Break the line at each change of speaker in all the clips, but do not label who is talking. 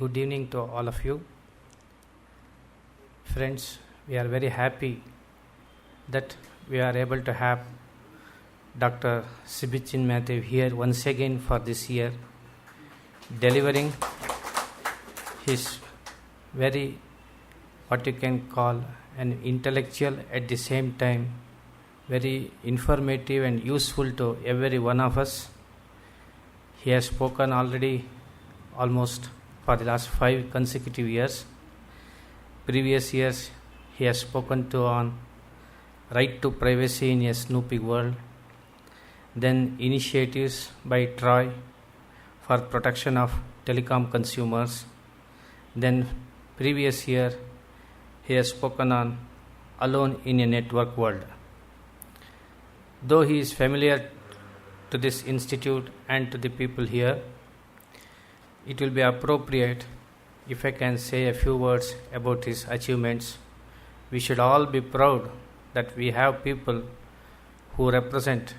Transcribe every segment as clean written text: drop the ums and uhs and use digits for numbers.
Good evening to all of you. Friends, we are very happy that we are able to have Dr. Sibichen Mathew here once again for this year, delivering his very, what you can call an intellectual, at the same time very informative and useful to every one of us. He has spoken already almost for the last 5 consecutive years. Previous years he has spoken to on right to privacy in a snoopy world, then initiatives by Troy for protection of telecom consumers, then previous year he has spoken on alone in a network world. Though he is familiar to this institute and to the people here, it will be appropriate if I can say a few words about his achievements. We should all be proud that we have people who represent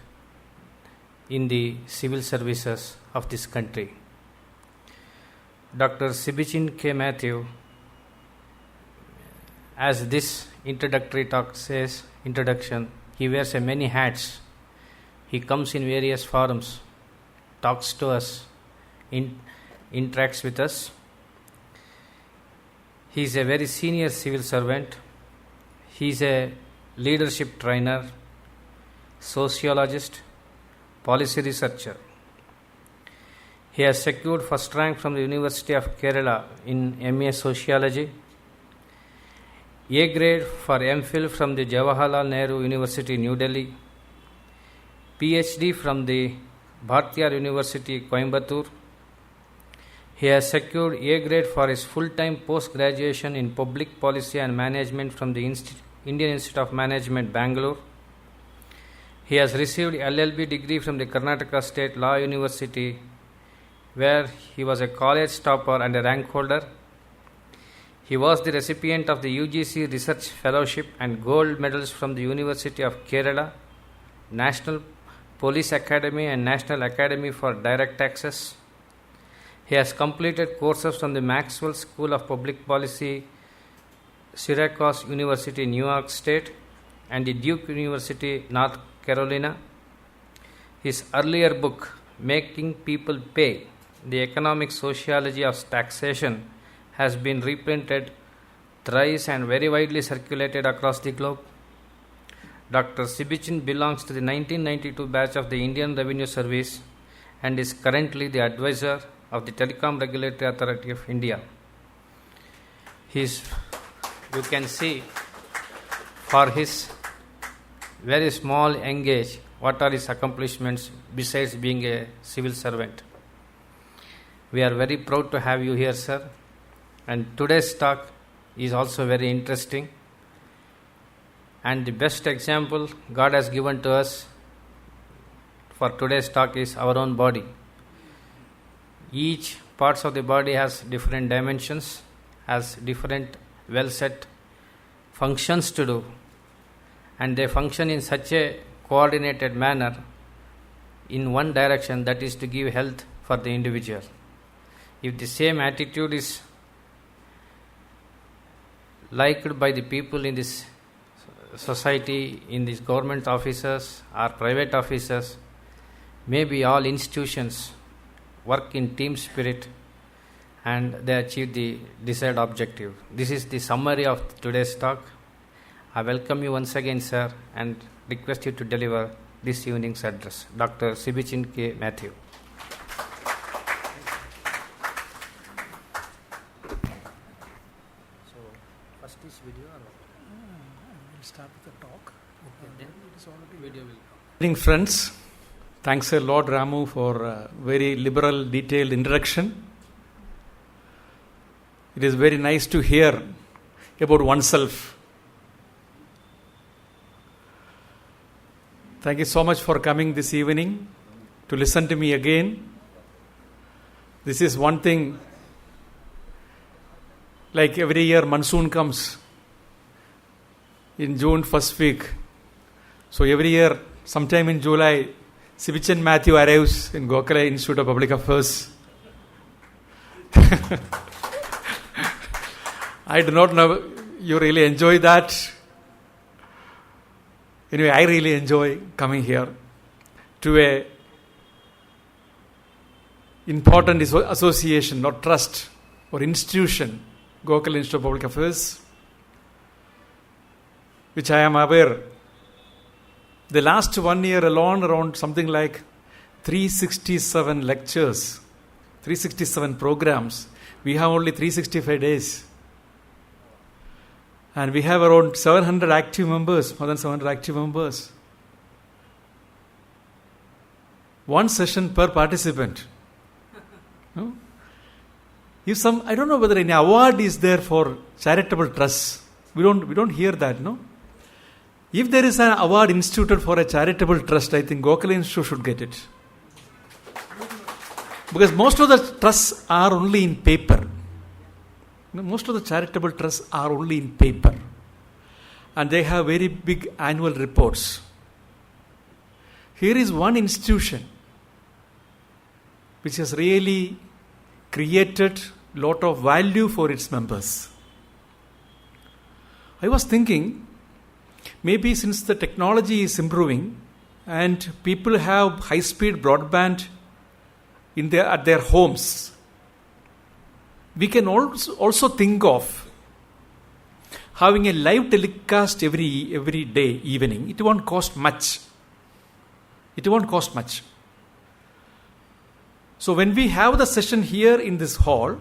in the civil services of this country. Dr. Sibichen K Matthew, as this introductory talk says, introduction, he wears many hats. He comes in various forums, talks to us, interacts with us. He is a very senior civil servant. He is a leadership trainer, sociologist, policy researcher. He has secured first rank from the University of Kerala in MA Sociology, A grade for MPhil from the Jawaharlal Nehru University, New Delhi, PhD from the Bhartiyar University, Coimbatore. He has secured A grade for his full-time post-graduation in Public Policy and Management from the Indian Institute of Management, Bengaluru. He has received LLB degree from the Karnataka State Law University, where he was a college topper and a rank holder. He was the recipient of the UGC Research Fellowship and gold medals from the University of Kerala, National Police Academy and National Academy for Direct Access. He has completed courses from the Maxwell School of Public Policy, Syracuse University, New York State, and the Duke University, North Carolina. His earlier book, Making People Pay, The Economic Sociology of Taxation, has been reprinted thrice and very widely circulated across the globe. Dr. Sibichen belongs to the 1992 batch of the Indian Revenue Service and is currently the advisor of the Telecom Regulatory Authority of India. You can see for his very small young age what are his accomplishments besides being a civil servant. We are very proud to have you here, sir. And today's talk is also very interesting. And the best example God has given to us for today's talk is our own body. Each parts of the body has different dimensions, has different well-set functions to do, and they function in such a coordinated manner in one direction, that is to give health for the individual. If the same attitude is liked by the people in this society, in these government offices or private offices, maybe all institutions work in team spirit and they achieve the desired objective. This is the summary of today's talk. I welcome you once again, sir, and request you to deliver this evening's address. Dr. Sibichen K Matthew. So, first is video or
We'll start with the talk.
okay, then
It is already
video will come.
Good evening, friends. Thanks a lot, Ramu, for a very liberal, detailed introduction. It is very nice to hear about oneself. Thank you so much for coming this evening to listen to me again. This is one thing, like every year monsoon comes in June first week. So every year, sometime in July, Sibichen Matthew arrives in Gokhale Institute of Public Affairs. I do not know you really enjoy that. Anyway, I really enjoy coming here to a important association or trust or institution, Gokhale Institute of Public Affairs, which I am aware. The last 1 year alone, around something like 367 lectures, 367 programs. We have only 365 days. And we have around 700 active members, more than 700 active members. One session per participant. No? If some, I don't know whether any award is there for charitable trusts. We don't hear that, no? If there is an award instituted for a charitable trust, I think Gokhale Institute should get it. Because most of the trusts are only in paper. Most of the charitable trusts are only in paper. And they have very big annual reports. Here is one institution which has really created a lot of value for its members. I was thinking, maybe since the technology is improving and people have high-speed broadband at their homes, we can also think of having a live telecast every day evening. It won't cost much. So when we have the session here in this hall,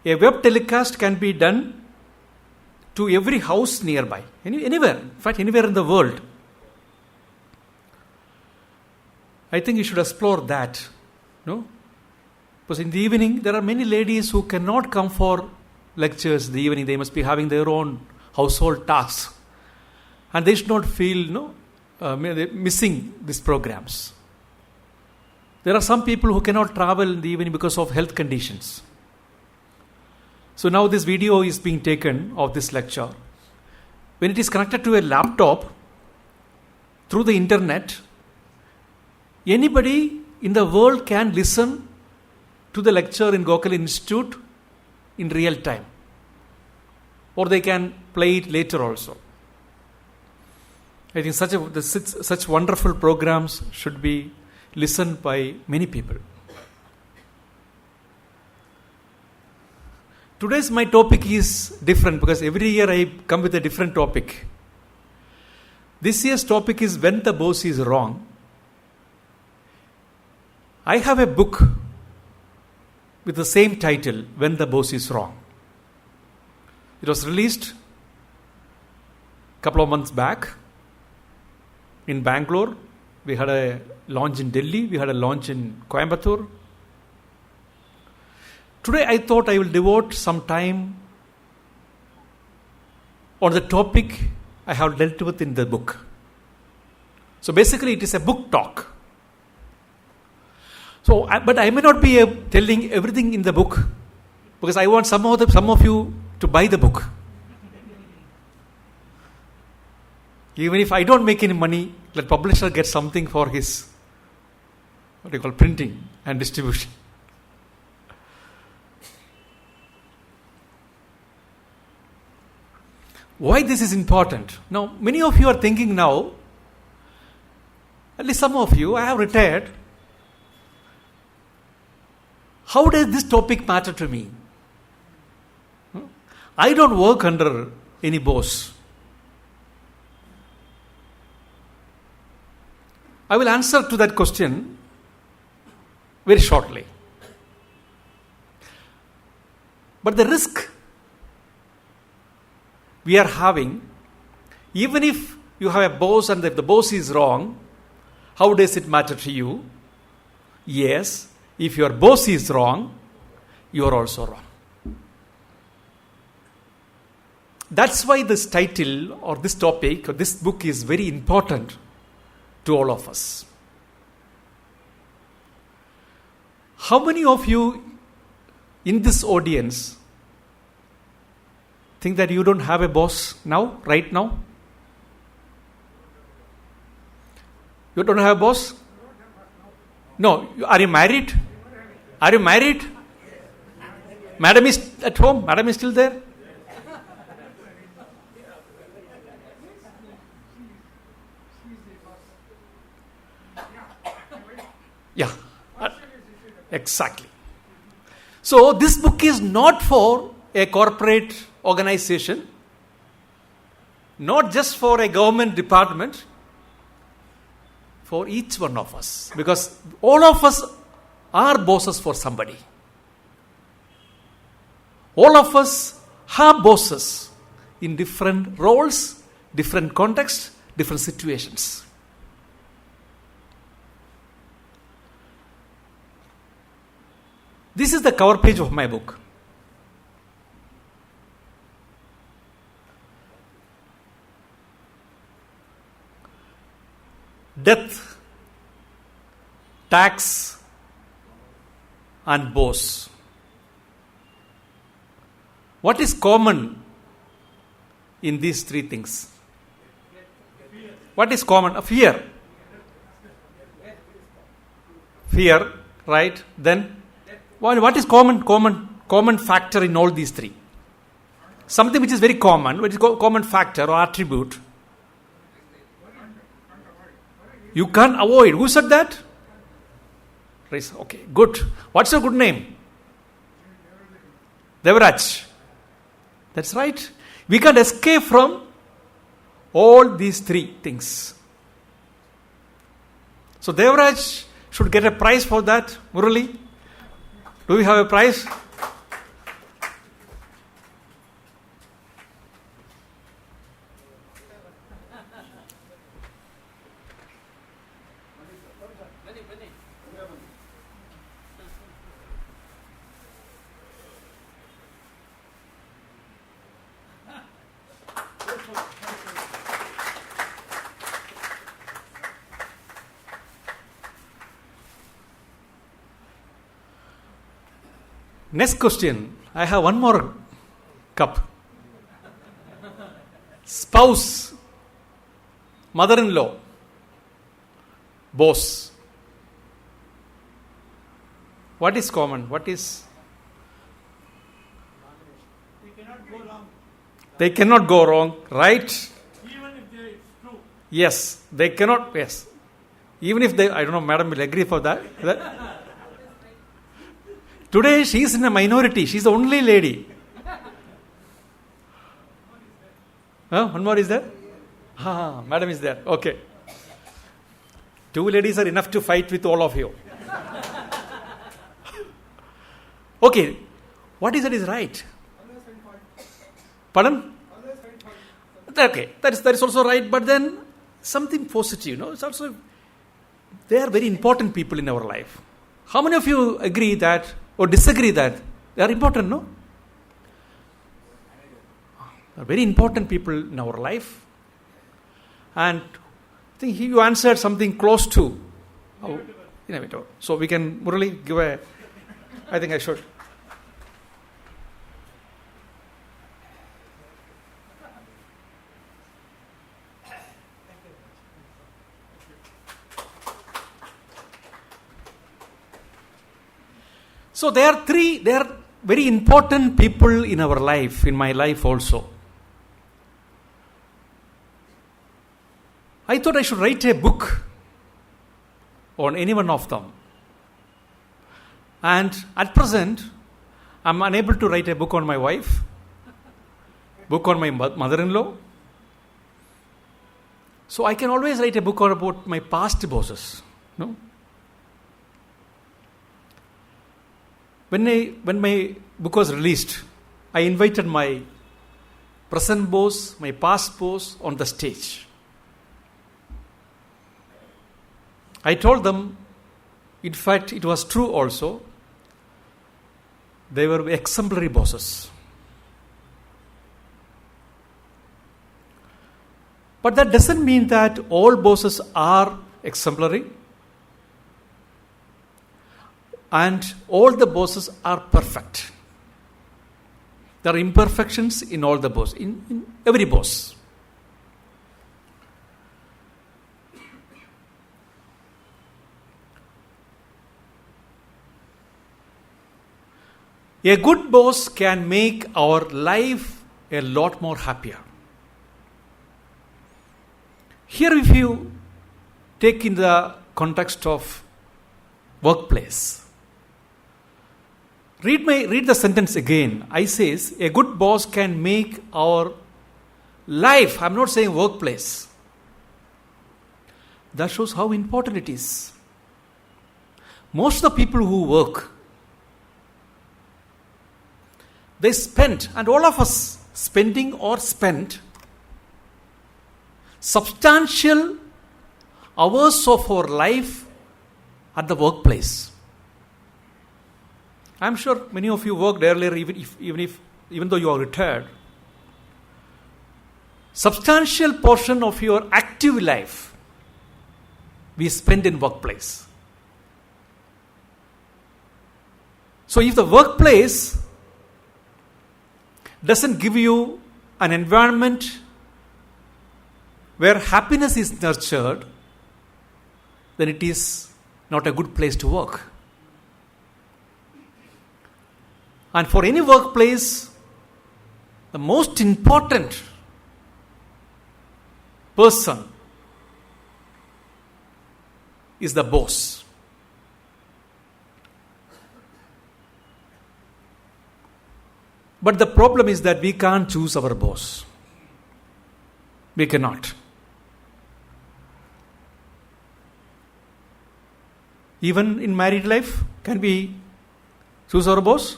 a web telecast can be done to every house nearby, anywhere, in fact anywhere in the world. I think you should explore that, no? Because in the evening, there are many ladies who cannot come for lectures in the evening. They must be having their own household tasks. And they should not feel missing these programs. There are some people who cannot travel in the evening because of health conditions. So now this video is being taken of this lecture. When it is connected to a laptop, through the internet, anybody in the world can listen to the lecture in Gokhale Institute in real time. Or they can play it later also. I think such wonderful programs should be listened by many people. Today's my topic is different because every year I come with a different topic. This year's topic is when the boss is wrong. I have a book with the same title, When the Boss is Wrong. It was released a couple of months back in Bangalore. We had a launch in Delhi. We had a launch in Coimbatore. Today I thought I will devote some time on the topic I have dealt with in the book. So basically it is a book talk. So, but I may not be telling everything in the book because I want some of you to buy the book. Even if I don't make any money, let publisher get something for his printing and distribution. Why this is important? Now, many of you are thinking now, at least some of you, I have retired. How does this topic matter to me? I don't work under any boss. I will answer to that question very shortly. But the risk we are having, even if you have a boss and if the boss is wrong, how does it matter to you? Yes, if your boss is wrong, you are also wrong. That's why this title or this topic or this book is very important to all of us. How many of you in this audience think that you don't have a boss now, right now? You don't have a boss? No. Are you married? Are you married? Madam is at home. Madam is still there. Yeah, exactly. So this book is not for a corporate organization, not just for a government department, for each one of us. Because all of us are bosses for somebody. All of us have bosses in different roles, different contexts, different situations. This is the cover page of my book. Death, tax, and boss. What is common in these three things? What is common? Fear. Fear, right? Then what is common factor in all these three? Something which is very common, which is common factor or attribute. You can't avoid. Who said that? Okay, good. What's your good name? Devraj. That's right. We can't escape from all these three things. So Devraj should get a prize for that. Murali, do we have a prize? Next question. I have one more cup. Spouse, mother-in-law, boss. What is common? What is? They cannot go wrong, right?
Even if it's true.
Yes, they cannot. Yes, even if they. I don't know. Madam will agree for that. Today she is in a minority. She is the only lady. One more is there? Madam is there. Okay. Two ladies are enough to fight with all of you. Okay. What is that is right? Pardon? Okay. That is also right. But then something positive. It's also, they are very important people in our life. How many of you agree that or disagree that they are important, no? They are very important people in our life. And I think you answered something close to inevitable. So we can, Murali, give a, I think I should. So there are very important people in our life, in my life also. I thought I should write a book on any one of them. And at present, I'm unable to write a book on my wife, book on my mother-in-law. So I can always write a book about my past bosses. No? When my book was released, I invited my present boss, my past boss on the stage. I told them, in fact, it was true also, they were exemplary bosses. But that doesn't mean that all bosses are exemplary. And all the bosses are perfect. There are imperfections in all the bosses, in every boss. A good boss can make our life a lot more happier. Here, if you take in the context of workplace, read the sentence again. I says, a good boss can make our life, I'm not saying workplace. That shows how important it is. Most of the people who work, they spend, and all of us spending or spent, substantial hours of our life at the workplace. I'm sure many of you worked earlier, even though you are retired. Substantial portion of your active life we spend in workplace. So if the workplace doesn't give you an environment where happiness is nurtured, then it is not a good place to work. And for any workplace, the most important person is the boss. But the problem is that we can't choose our boss. We cannot. Even in married life, can we choose our boss?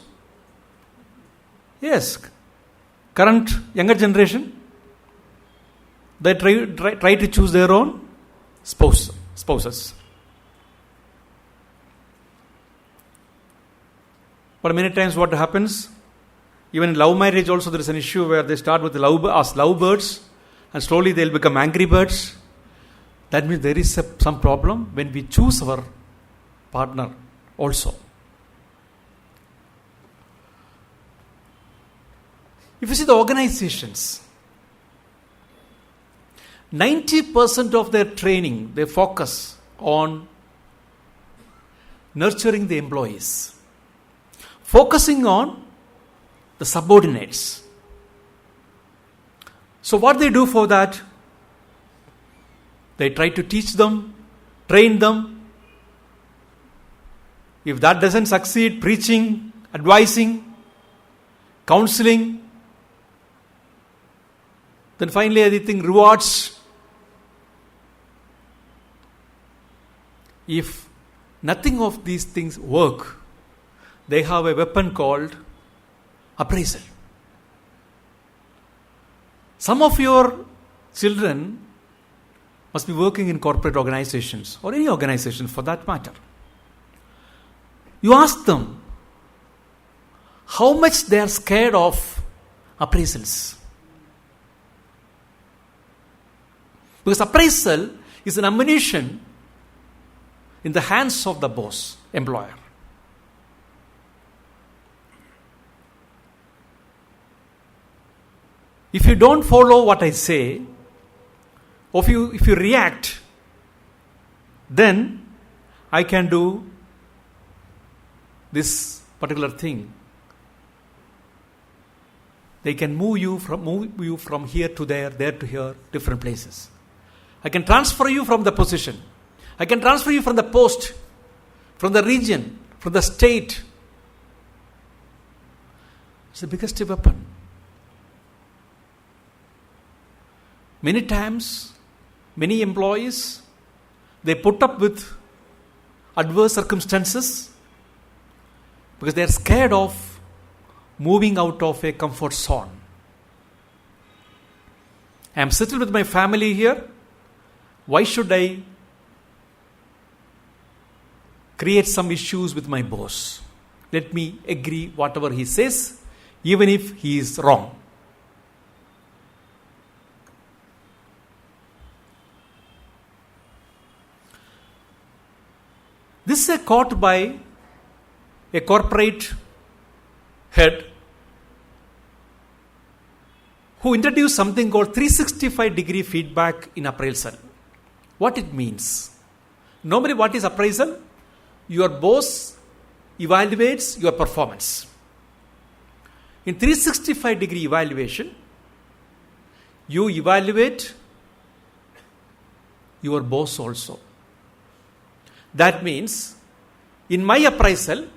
Yes. Current younger generation, they try to choose their own spouses. But many times what happens, even in love marriage also there is an issue where they start with as lovebirds and slowly they'll become angry birds. That means there is some problem when we choose our partner also. If you see the organizations, 90% of their training, they focus on nurturing the employees, focusing on the subordinates. So what they do for that? They try to teach them, train them. If that doesn't succeed, preaching, advising, counseling, then finally everything rewards. If nothing of these things work, they have a weapon called appraisal. Some of your children must be working in corporate organizations or any organization for that matter. You ask them how much they are scared of appraisals. Because appraisal is an ammunition in the hands of the boss, employer. If you don't follow what I say, or if you react, then I can do this particular thing. They can move you from here to there to here, different places. I can transfer you from the position. I can transfer you from the post, from the region, from the state. It's the biggest weapon. Many times, many employees, they put up with adverse circumstances because they are scared of moving out of a comfort zone. I am settled with my family here. Why should I create some issues with my boss? Let me agree whatever he says, even if he is wrong. This is a quote by a corporate head who introduced something called 365-degree feedback in appraisal. What it means? Normally, what is appraisal? Your boss evaluates your performance. In 365-degree evaluation, you evaluate your boss also. That means, in my appraisal,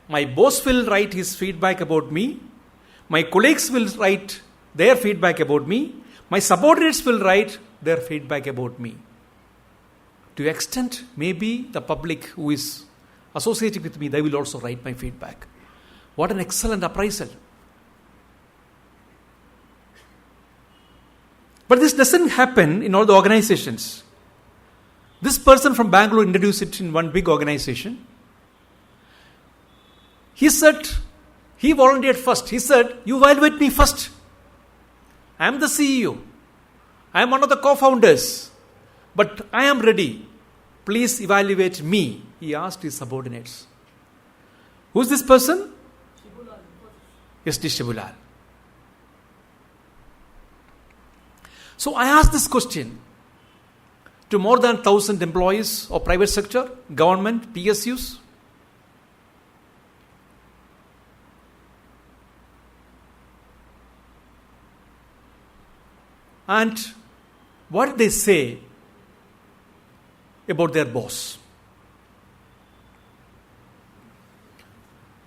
my boss will write his feedback about me, my colleagues will write their feedback about me, my subordinates will write their feedback about me. To extent, maybe the public who is associated with me, they will also write my feedback. What an excellent appraisal. But this doesn't happen in all the organizations. This person from Bengaluru introduced it in one big organization. He said, he volunteered first. He said, you evaluate me first. I am the CEO. I am one of the co-founders. But I am ready. Please evaluate me. He asked his subordinates. Who is this person? Yes, Shibulal. So I asked this question to more than 1,000 employees of private sector, government, PSUs. And what did they say about their boss?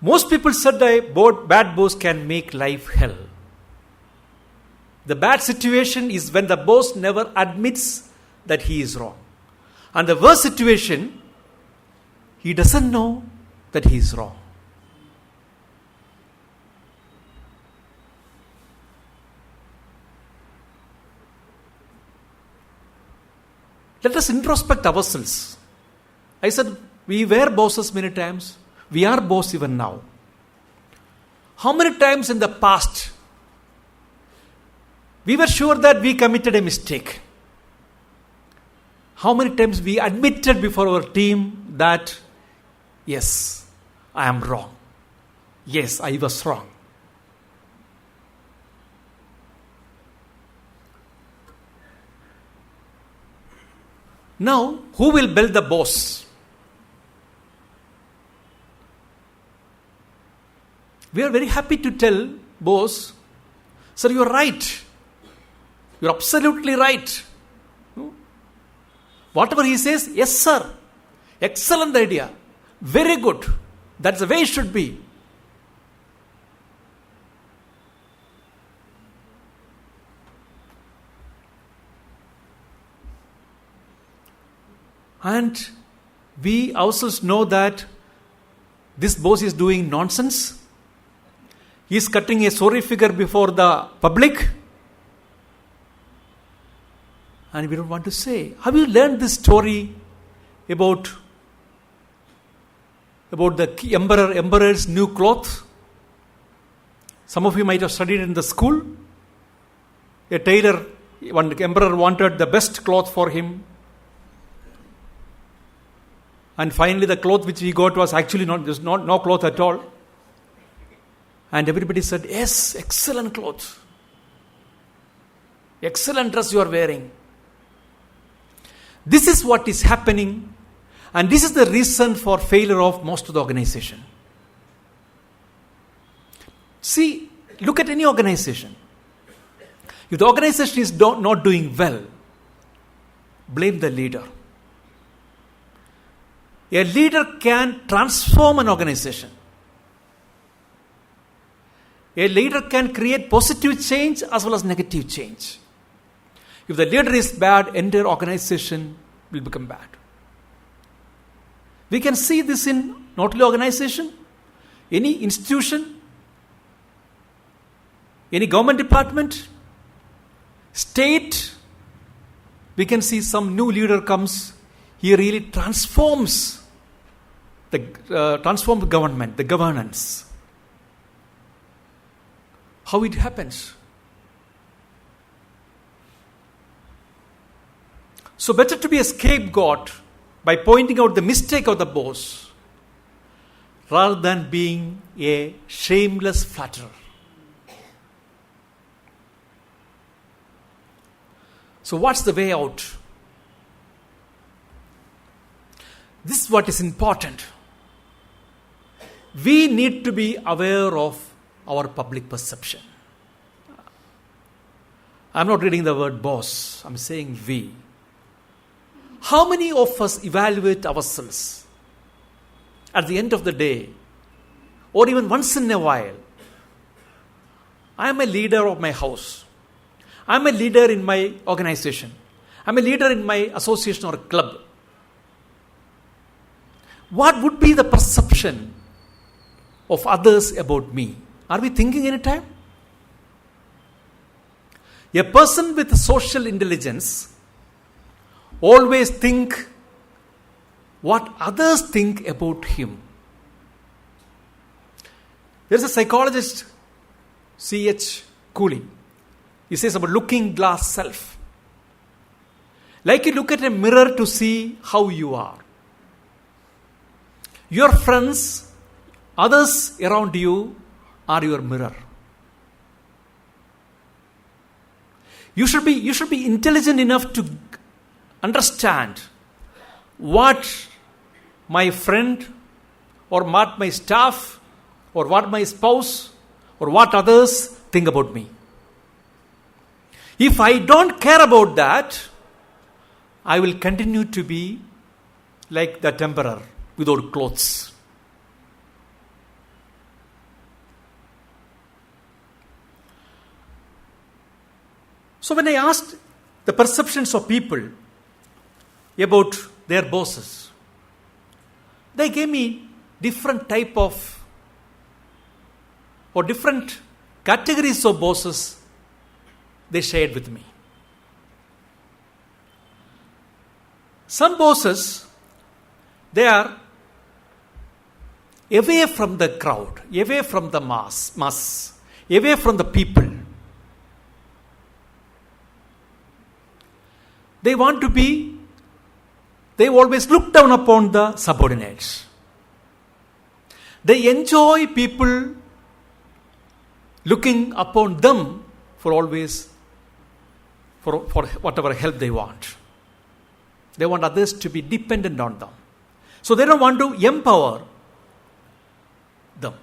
Most people said that bad boss can make life hell. The bad situation is when the boss never admits that he is wrong. And the worst situation, he doesn't know that he is wrong. Let us introspect ourselves. I said, we were bosses many times. We are boss even now. How many times in the past we were sure that we committed a mistake? How many times we admitted before our team that, yes, I am wrong. Yes, I was wrong. Now, who will build the boss? We are very happy to tell boss, sir, you are right. You are absolutely right. Whatever he says, yes, sir. Excellent idea. Very good. That's the way it should be. And we ourselves know that this boss is doing nonsense. He is cutting a sorry figure before the public. And we don't want to say. Have you learned this story about the emperor's new cloth? Some of you might have studied in the school. A tailor, one emperor wanted the best cloth for him. And finally the cloth which he got was actually no cloth at all. And everybody said, yes, excellent cloth. Excellent dress you are wearing. This is what is happening, and this is the reason for failure of most of the organization. See, look at any organization. If the organization is not doing well, blame the leader. A leader can transform an organization. A leader can create positive change as well as negative change. If the leader is bad, entire organization will become bad. We can see this in not only organization, any institution, any government department, state. We can see some new leader comes, he really transforms the government, the governance. How it happens? So better to be a scapegoat by pointing out the mistake of the boss rather than being a shameless flatterer. So what's the way out? This is what is important. We need to be aware of our public perception. I'm not reading the word boss, I'm saying we. How many of us evaluate ourselves at the end of the day, or even once in a while? I am a leader of my house. I am a leader in my organization. I am a leader in my association or club. What would be the perception of others about me? Are we thinking any time? A person with social intelligence always think what others think about him. There is a psychologist, C.H. Cooley. He says about looking glass self. Like you look at a mirror to see how you are. Your friends, others around you are your mirror. You should be intelligent enough to understand what my friend or what my staff or what my spouse or what others think about me. If I don't care about that, I will continue to be like the emperor without clothes. So when I asked the perceptions of people about their bosses, they gave me different type of or different categories of bosses they shared with me. Some bosses, they are away from the crowd, away from the mass, away from the people. They always look down upon the subordinates. They enjoy people looking upon them for whatever help they want. They want others to be dependent on them. So they don't want to empower them.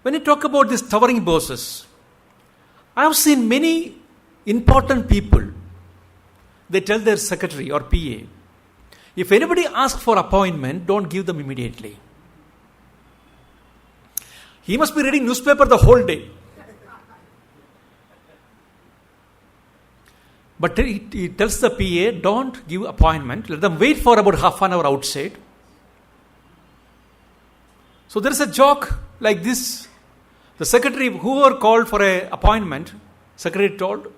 When you talk about these towering bosses, I have seen many important people, they tell their secretary or PA, if anybody asks for appointment, don't give them immediately. He must be reading newspaper the whole day. But he tells the PA, don't give appointment, let them wait for about half an hour outside. So there is a joke like this. The secretary, whoever called for an appointment, secretary told,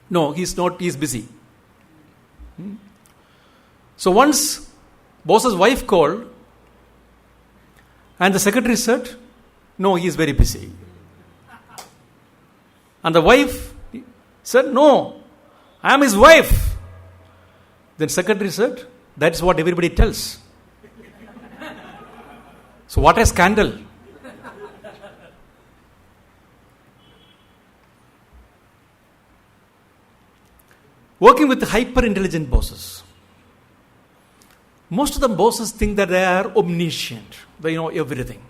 no, he's not, he's busy. So once boss's wife called, and the secretary said, no, he is very busy. And the wife said, no, I am his wife. Then secretary said, that's what everybody tells. So what a scandal. Working with hyper intelligent bosses. Most of the bosses think that they are omniscient. They know everything.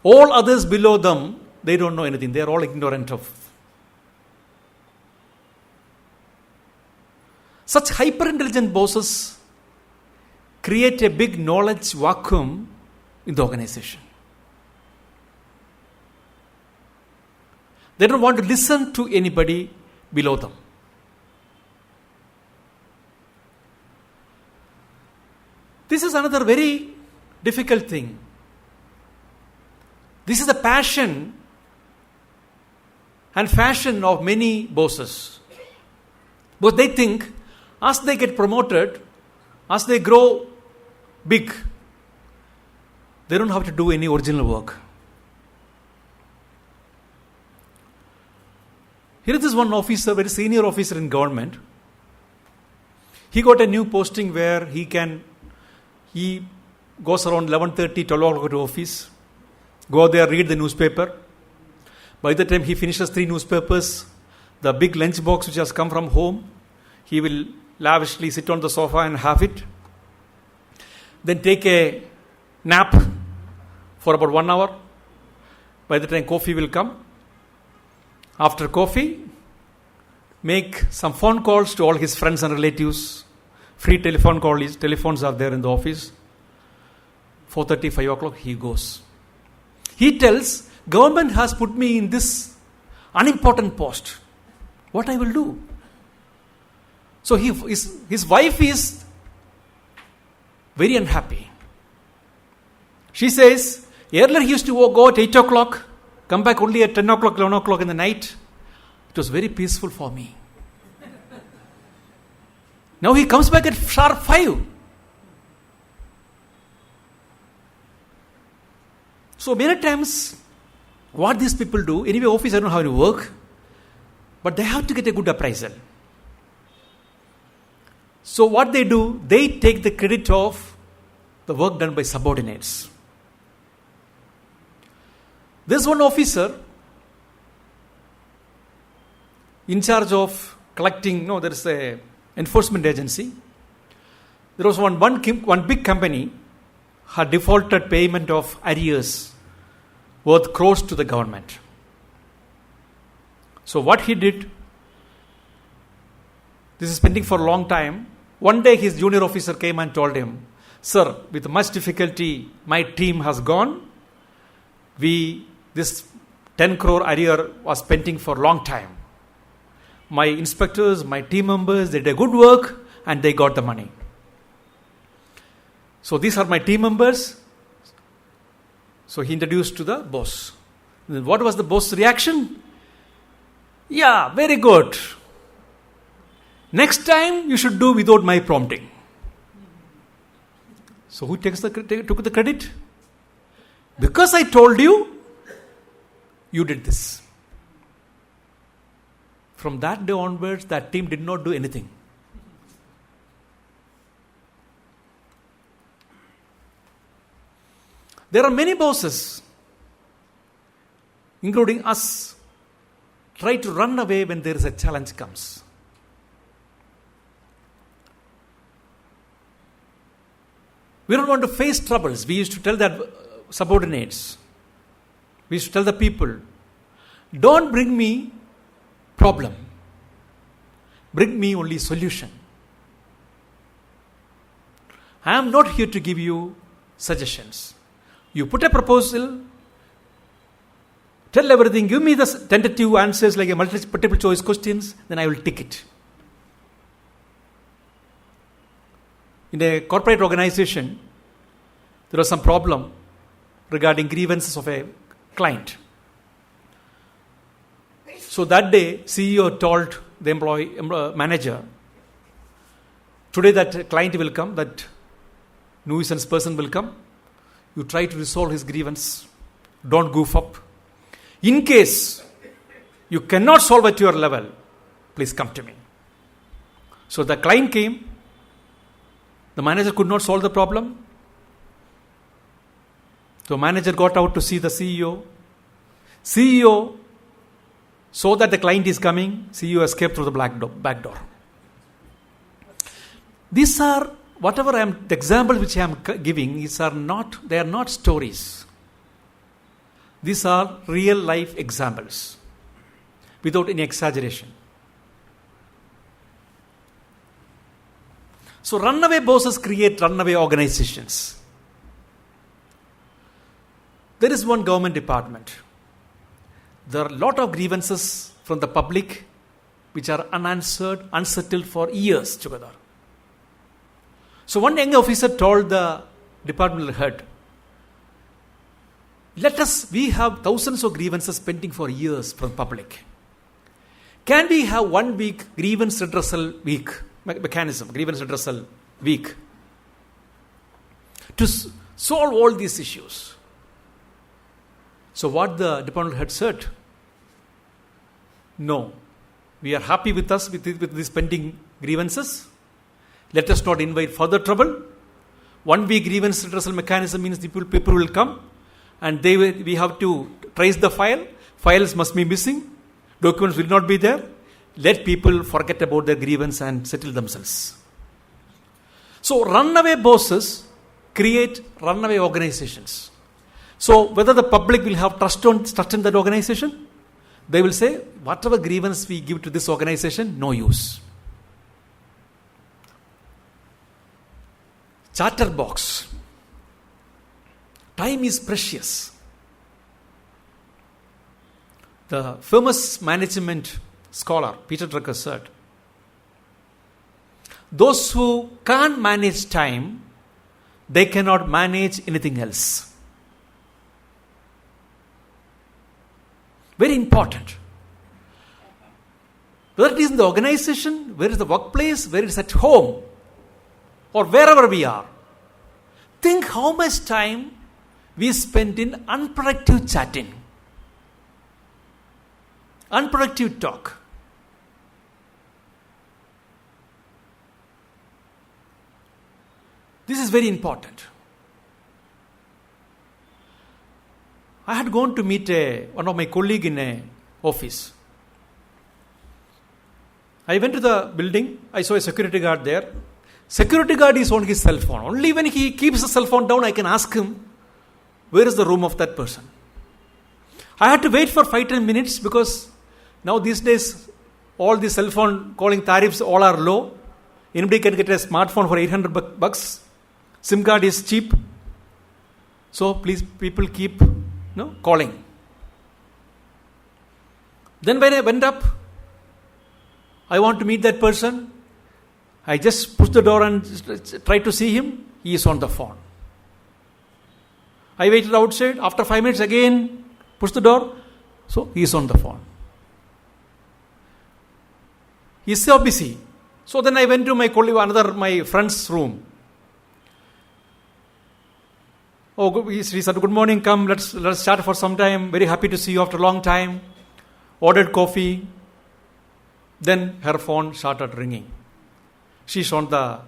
All others below them, they don't know anything. They are all ignorant of. Such hyper intelligent bosses create a big knowledge vacuum in the organization. They don't want to listen to anybody below them. This is another very difficult thing. This is the passion and fashion of many bosses. But they think as they get promoted, as they grow big, they don't have to do any original work. Here is this one officer, very senior officer in government. He got a new posting where he goes around 11:30, 12 o'clock to office, go there, read the newspaper. By the time he finishes 3 newspapers, the big lunch box which has come from home. He will lavishly sit on the sofa and have it. Then take a nap for about 1 hour. By the time coffee will come. After coffee, make some phone calls to all his friends and relatives. Free telephone calls. Telephones are there in the office. 4:30, 5 o'clock, he goes. He tells, government has put me in this unimportant post. What I will do? So his wife is very unhappy. She says, earlier he used to go at 8 o'clock, come back only at 10 o'clock, 11 o'clock in the night. It was very peaceful for me. Now he comes back at sharp 5. So many times, what these people do, anyway, office I don't know how to work, but they have to get a good appraisal. So what they do, they take the credit of the work done by subordinates. This one officer, in charge of collecting, there is a enforcement agency. There was one big company had defaulted payment of arrears worth crores to the government. So what he did, this is pending for a long time. One day his junior officer came and told him, sir, with much difficulty, my team has gone. This 10 crore arrear was pending for a long time. My inspectors, my team members, they did good work and they got the money. So these are my team members. So he introduced to the boss. What was the boss' reaction? Yeah, very good. Next time you should do without my prompting. So who took the credit? Because I told you, you did this. From that day onwards, that team did not do anything. There are many bosses, including us, try to run away when there is a challenge comes. We don't want to face troubles. We used to tell that subordinates. We used to tell the people, don't bring me problem. Bring me only solution. I am not here to give you suggestions. You put a proposal, tell everything, give me the tentative answers like a multiple choice questions, then I will tick it. In a corporate organization, there was some problem regarding grievances of a client. So that day, CEO told the manager, today that client will come, that nuisance person will come. You try to resolve his grievance. Don't goof up. In case you cannot solve at your level, please come to me. So the client came. The manager could not solve the problem. So manager got out to see the CEO. CEO saw that the client is coming. CEO escaped through the back door. These are the examples which I am giving, they are not stories. These are real life examples without any exaggeration. So runaway bosses create runaway organizations. There is one government department. There are a lot of grievances from the public which are unanswered, unsettled for years together. So one young officer told the departmental head, we have thousands of grievances pending for years from public. Can we have 1 week grievance redressal week, grievance redressal week to solve all these issues? So what the departmental head said, no, we are happy with these pending grievances. Let us not invite further trouble. 1 week grievance redressal mechanism means people will come and we have to trace the file. Files must be missing. Documents will not be there. let people forget about their grievance and settle themselves. So runaway bosses create runaway organizations. So whether the public will have trust in that organization, they will say, whatever grievance we give to this organization, no use. Chatterbox. Time is precious. The famous management scholar, Peter Drucker, said, those who can't manage time, they cannot manage anything else. Very important. Whether it is in the organization, where is the workplace, where it is at home, or wherever we are, think how much time we spend in unproductive chatting, unproductive talk. This is very important. I had gone to meet one of my colleagues in an office. I went to the building. I saw a security guard there. Security guard is on his cell phone. Only when he keeps the cell phone down, I can ask him, where is the room of that person? I had to wait for 5-10 minutes because now these days, all the cell phone calling tariffs all are low. Anybody can get a smartphone for $800. SIM card is cheap. So please, people keep calling. Then when I went up, I want to meet that person. I just push the door and try to see him. He is on the phone. I waited outside. After 5 minutes again, push the door. So he is on the phone. He is so busy. So then I went to my friend's room. Oh, he said, good morning, come, let's chat for some time. Very happy to see you after a long time. Ordered coffee. Then her phone started ringing. She's on the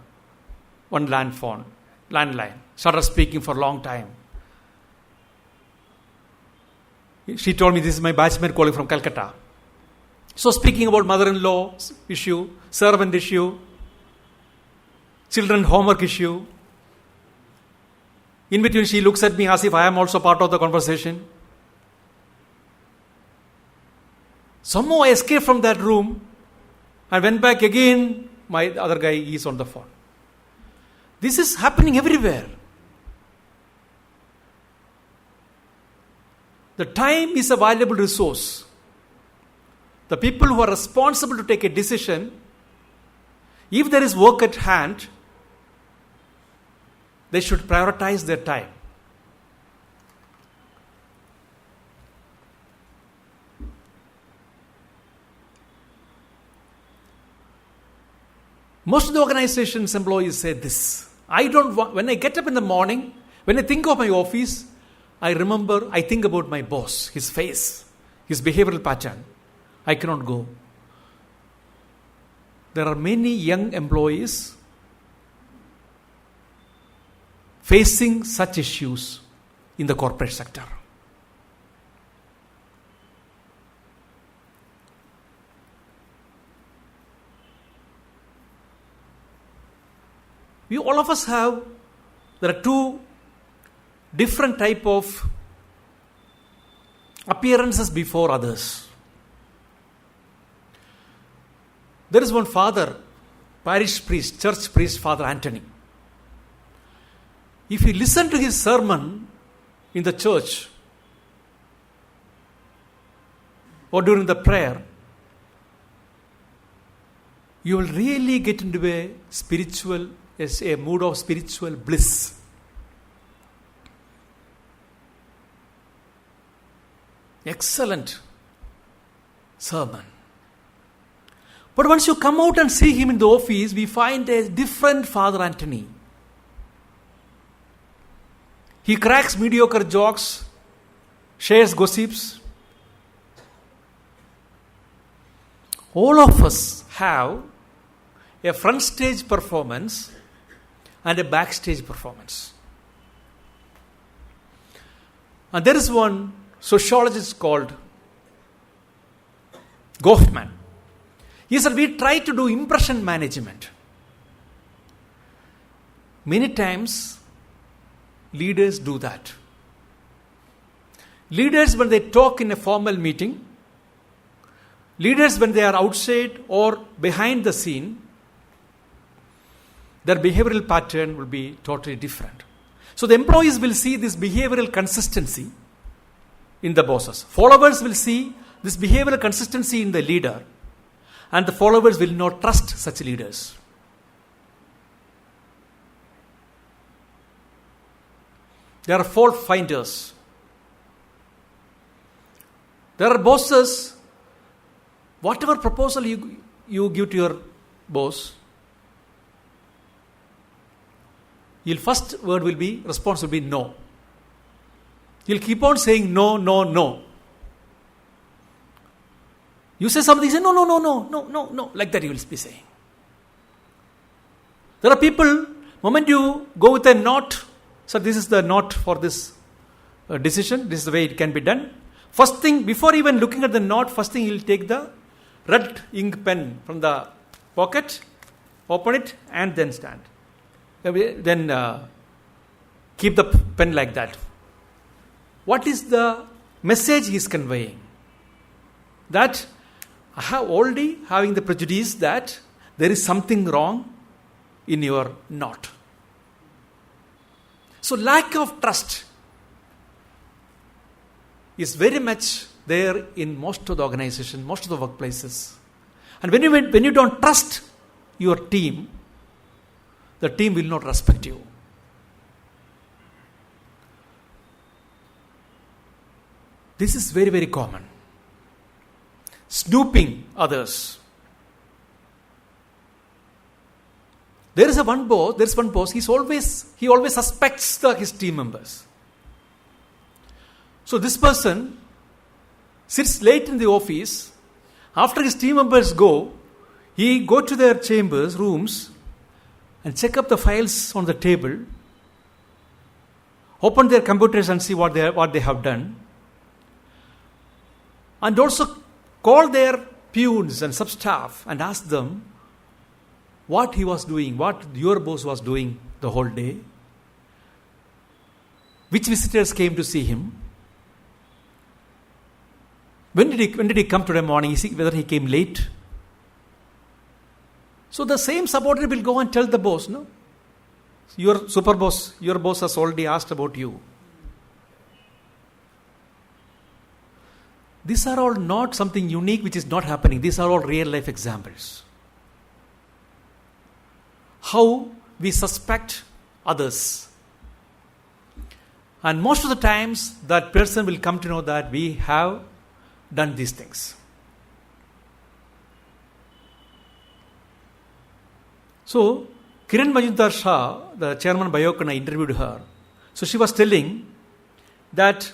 one landline. Started speaking for a long time. She told me this is my batchmate calling from Calcutta. So speaking about mother-in-law issue, servant issue, children homework issue. In between, she looks at me as if I am also part of the conversation. Somehow I escaped from that room and went back again. My other guy is on the phone. This is happening everywhere. The time is a valuable resource. The people who are responsible to take a decision, if there is work at hand, they should prioritize their time. Most of the organization's employees say this. When I get up in the morning, when I think of my office, I think about my boss, his face, his behavioral pattern. I cannot go. There are many young employees facing such issues in the corporate sector. All of us there are two different type of appearances before others. There is one father, parish priest, church priest, Father Anthony. If you listen to his sermon in the church or during the prayer, you will really get into a mood of spiritual bliss. Excellent sermon. But once you come out and see him in the office, we find a different Father Anthony. He cracks mediocre jokes, shares gossips. All of us have a front stage performance and a backstage performance. And there is one sociologist called Gokhale. is that we try to do impression management. Many times, leaders do that. Leaders, when they talk in a formal meeting, leaders, when they are outside or behind the scene, their behavioral pattern will be totally different. So the employees will see this behavioral consistency in the bosses. Followers will see this behavioral consistency in the leader, and the followers will not trust such leaders. There are fault finders. There are bosses, whatever proposal you give to your boss, your first word will be, response will be no. You'll keep on saying no, no, no. You say something, you say no, no, no, no, no, no, no. Like that you will be saying. There are people, moment you go with a not, so this is the not for this decision, this is the way it can be done. First thing, before even looking at the not, first thing you'll take the red ink pen from the pocket, open it, and then stand. Then keep the pen like that. What is the message he is conveying? That I have already having the prejudice that there is something wrong in your not. So lack of trust is very much there in most of the organizations, most of the workplaces. And when you don't trust your team, the team will not respect you. This is very, very common. Snooping others. There is one boss, he always suspects his team members. So this person sits late in the office. After his team members go, he go to their chambers, rooms, and check up the files on the table, open their computers and see what they have done, and also call their peons and sub-staff and ask them what he was doing, what your boss was doing the whole day, which visitors came to see him, when did he come today morning, whether he came late. So the same subordinate will go and tell the boss, no? Your super boss, your boss has already asked about you. These are all not something unique which is not happening. These are all real life examples. How we suspect others. And most of the times that person will come to know that we have done these things. So, Kiran Majumdar Shah, the chairman Biocon, I interviewed her. So she was telling that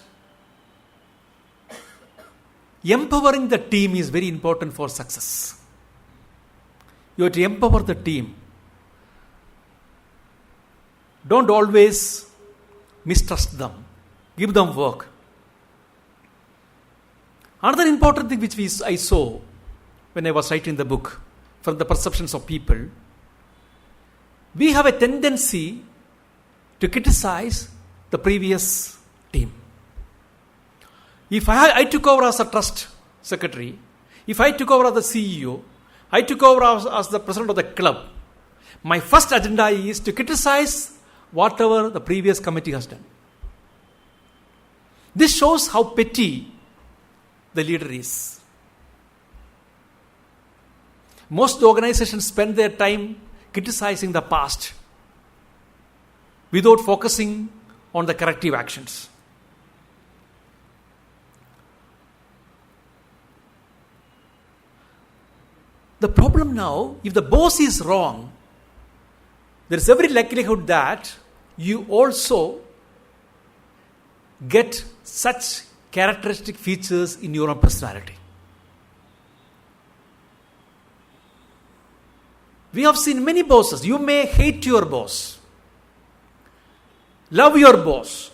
empowering the team is very important for success. You have to empower the team. Don't always mistrust them. Give them work. Another important thing which I saw when I was writing the book, from the perceptions of people, we have a tendency to criticize the previous team. If I took over as a trust secretary, if I took over as the CEO, I took over as the president of the club, my first agenda is to criticize whatever the previous committee has done. This shows how petty the leader is. Most organizations spend their time criticizing the past without focusing on the corrective actions. The problem now, if the boss is wrong, there is every likelihood that you also get such characteristic features in your own personality. We have seen many bosses. You may hate your boss, love your boss,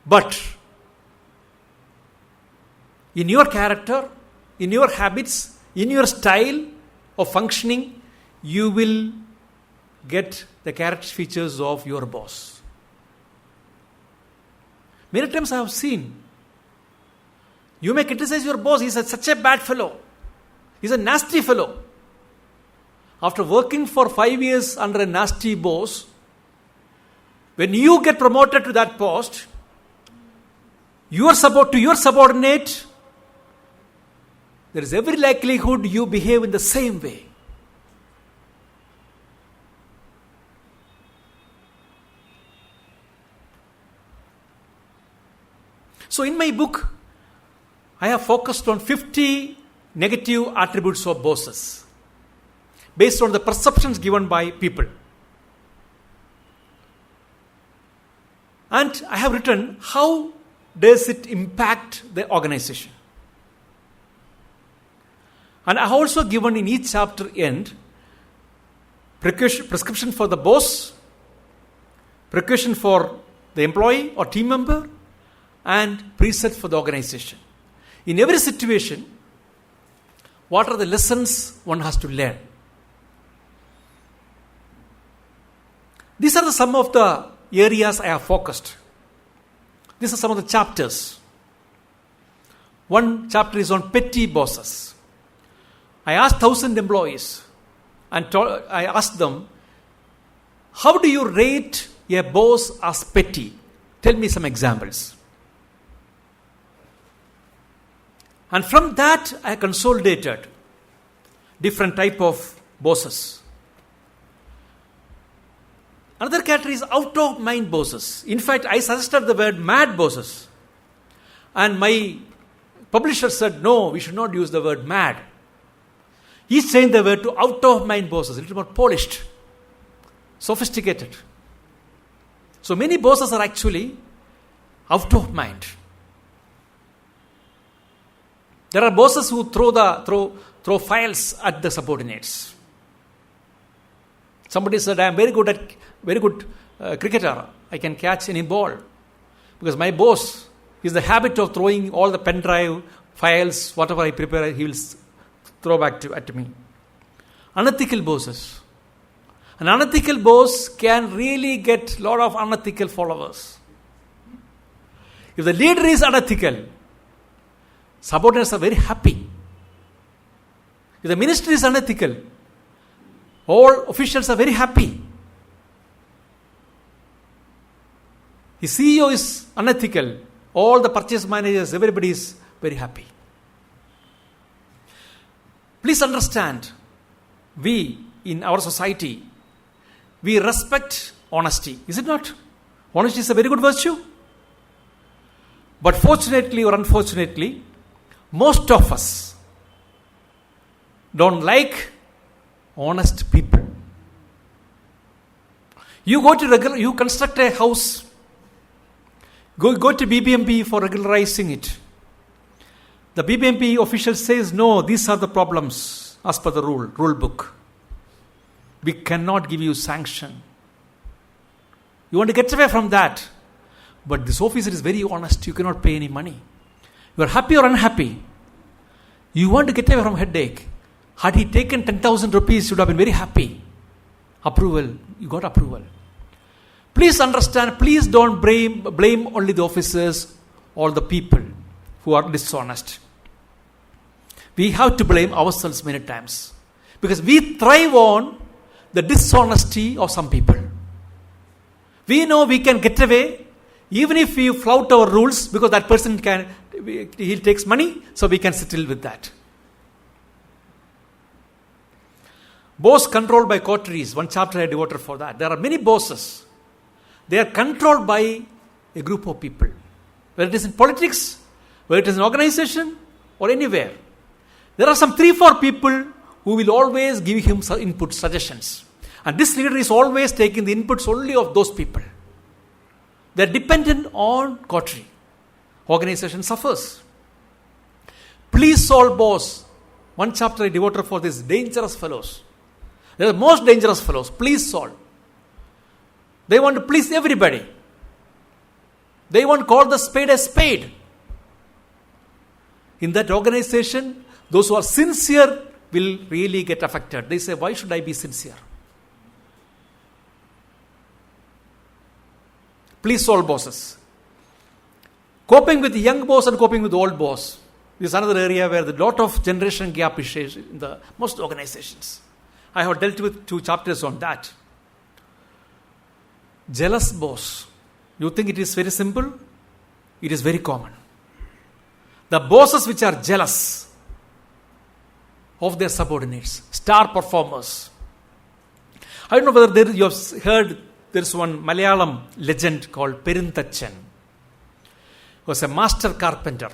but in your character, in your habits, in your style of functioning, you will get the character features of your boss. Many times I have seen, you may criticize your boss, he's such a bad fellow. He's a nasty fellow. After working for 5 years under a nasty boss, when you get promoted to that post, your subordinate, there is every likelihood you behave in the same way. So in my book, I have focused on 50 negative attributes of bosses based on the perceptions given by people. And I have written, how does it impact the organization? And I have also given in each chapter end prescription for the boss, prescription for the employee or team member, and preset for the organization. In every situation, what are the lessons one has to learn? These are some of the areas I have focused. These are some of the chapters. One chapter is on petty bosses. I asked 1,000 employees and I asked them, how do you rate a boss as petty? Tell me some examples. And from that, I consolidated different type of bosses. Another category is out-of-mind bosses. In fact, I suggested the word mad bosses. And my publisher said, no, we should not use the word mad. He changed the word to out-of-mind bosses, a little more polished, sophisticated. So many bosses are actually out of mind. There are bosses who throw files at the subordinates. Somebody said, I am very good cricketer. I can catch any ball. Because my boss is the habit of throwing all the pen drive, files, whatever I prepare, he will throw back at me. Unethical bosses. An unethical boss can really get a lot of unethical followers. If the leader is unethical, subordinates are very happy. If the ministry is unethical, all officials are very happy. If CEO is unethical, all the purchase managers, everybody is very happy. Please understand, we in our society, we respect honesty. Is it not? Honesty is a very good virtue. But fortunately or unfortunately, most of us don't like honest people. You construct a house, go to BBMP for regularizing it. The BBMP official says, no, these are the problems as per the rule book. We cannot give you sanction. You want to get away from that. But this officer is very honest. You cannot pay any money. You are happy or unhappy. You want to get away from headache. Had he taken 10,000 rupees, you would have been very happy. Approval. You got approval. Please understand, please don't blame only the officers or the people who are dishonest. We have to blame ourselves many times. Because we thrive on the dishonesty of some people. We know we can get away even if we flout our rules, because that person he takes money, so we can settle with that. Boss controlled by coteries. One chapter I devoted for that. There are many bosses. They are controlled by a group of people. Whether it is in politics, whether it is in organization, or anywhere. There are some 3-4 people who will always give him input, suggestions. And this leader is always taking the inputs only of those people. They are dependent on coterie. Organization suffers. Please solve boss. One chapter I devoted for this, dangerous fellows. They are the most dangerous fellows. Please solve. They want to please everybody. They want to call the spade a spade. in that organization, those who are sincere will really get affected. They say, why should I be sincere? Please, all bosses. Coping with the young boss and coping with the old boss. This is another area where the lot of generation gap is in the most organizations. I have dealt with 2 chapters on that. Jealous boss. You think it is very simple? It is very common. The bosses which are jealous of their subordinates, star performers. I don't know whether you have heard, there's one Malayalam legend called Perinthachen. He was a master carpenter.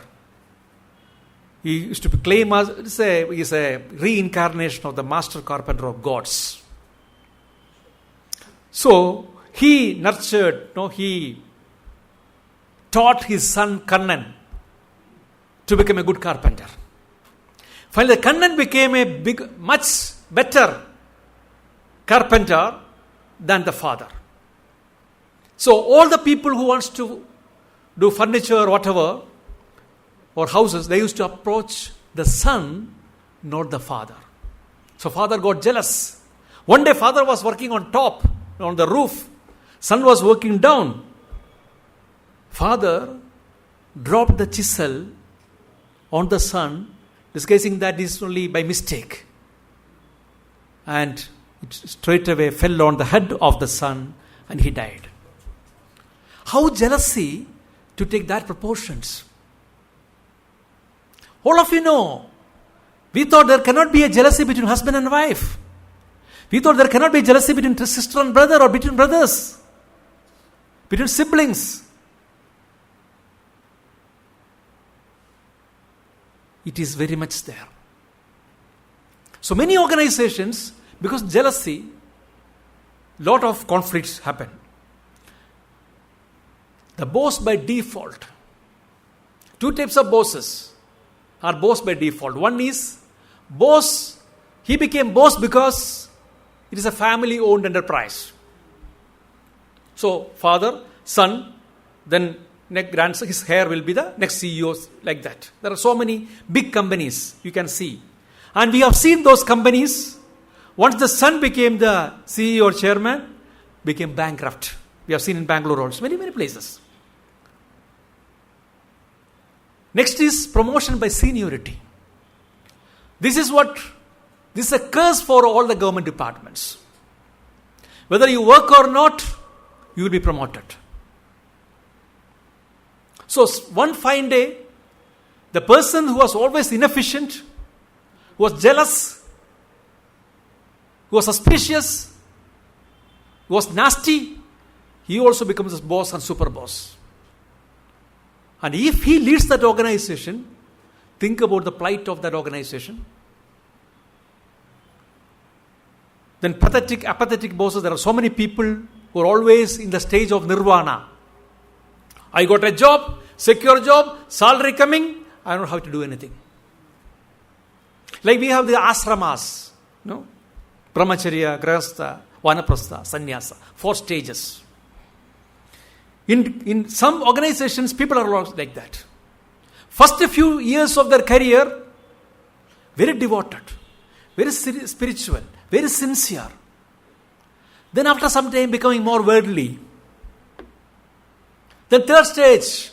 He used to claim as he's a reincarnation of the master carpenter of gods. So he nurtured, he taught his son Kannan to become a good carpenter. Finally, Kannan became a much better carpenter than the father. So all the people who wants to do furniture or whatever, or houses, they used to approach the son, not the father. So father got jealous. One day father was working on top, on the roof. Son was working down. Father dropped the chisel on the son, disguising that is only by mistake. And it straight away fell on the head of the son and he died. How jealousy to take that proportions? All of you know, we thought there cannot be a jealousy between husband and wife. We thought there cannot be jealousy between sister and brother or between brothers, between siblings. It is very much there. So many organizations, because jealousy, lot of conflicts happen. The boss by default. 2 types of bosses are boss by default. One is boss, he became boss because it is a family-owned enterprise. So father, son, then next grandson, his heir will be the next CEOs, like that. There are so many big companies you can see. And we have seen those companies, once the son became the CEO or chairman, became bankrupt. We have seen in Bengaluru also, many, many places. Next is promotion by seniority. This is a curse for all the government departments. Whether you work or not, you will be promoted. So one fine day, the person who was always inefficient, who was jealous, who was suspicious, who was nasty, he also becomes a boss and super boss. And if he leads that organization, think about the plight of that organization. Then pathetic, apathetic bosses, there are so many people who are always in the stage of nirvana. I got a job, secure job, salary coming, I don't have to do anything. Like we have the ashramas, Brahmacharya, Grahastha, Vanaprastha, Sannyasa, 4 stages. In some organizations, people are like that. First few years of their career, very devoted, very spiritual, very sincere. Then after some time, becoming more worldly. Then 3rd stage,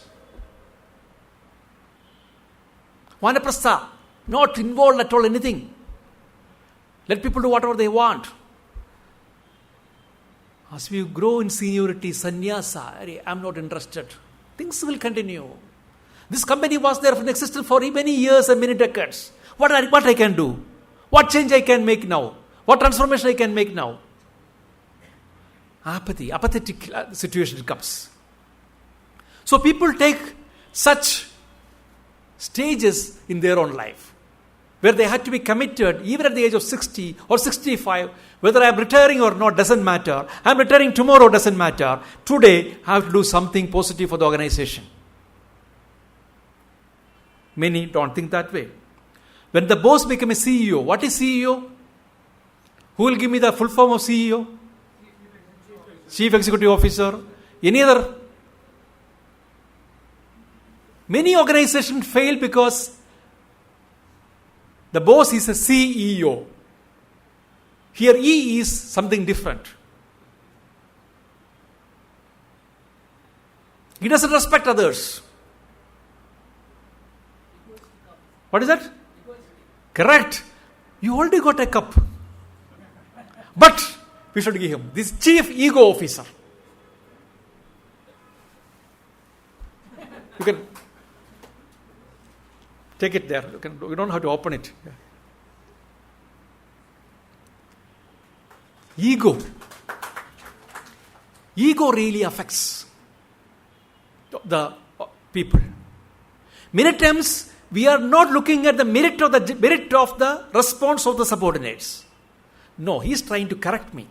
Vanaprastha, not involved at all anything. Let people do whatever they want. As we grow in seniority, sannyasa, I'm not interested. Things will continue. This company was there and existed for many years and many decades. What I can do? What change I can make now? What transformation I can make now? Apathy, apathetic situation comes. So people take such stages in their own life, where they had to be committed even at the age of 60 or 65. Whether I am retiring or not doesn't matter. I am retiring tomorrow doesn't matter. Today I have to do something positive for the organization. Many don't think that way. When the boss became a CEO, what is CEO? Who will give me the full form of CEO? Chief Executive Officer. Any other? Many organizations fail because The boss is a CEO. Here E is something different. He doesn't respect others. What is that? Correct. You already got a cup. But we should give him this chief ego officer. You can take it there. You don't have to open it. Yeah. Ego. Ego really affects the people. Many times we are not looking at the merit of the response of the subordinates. No, he is trying to correct me.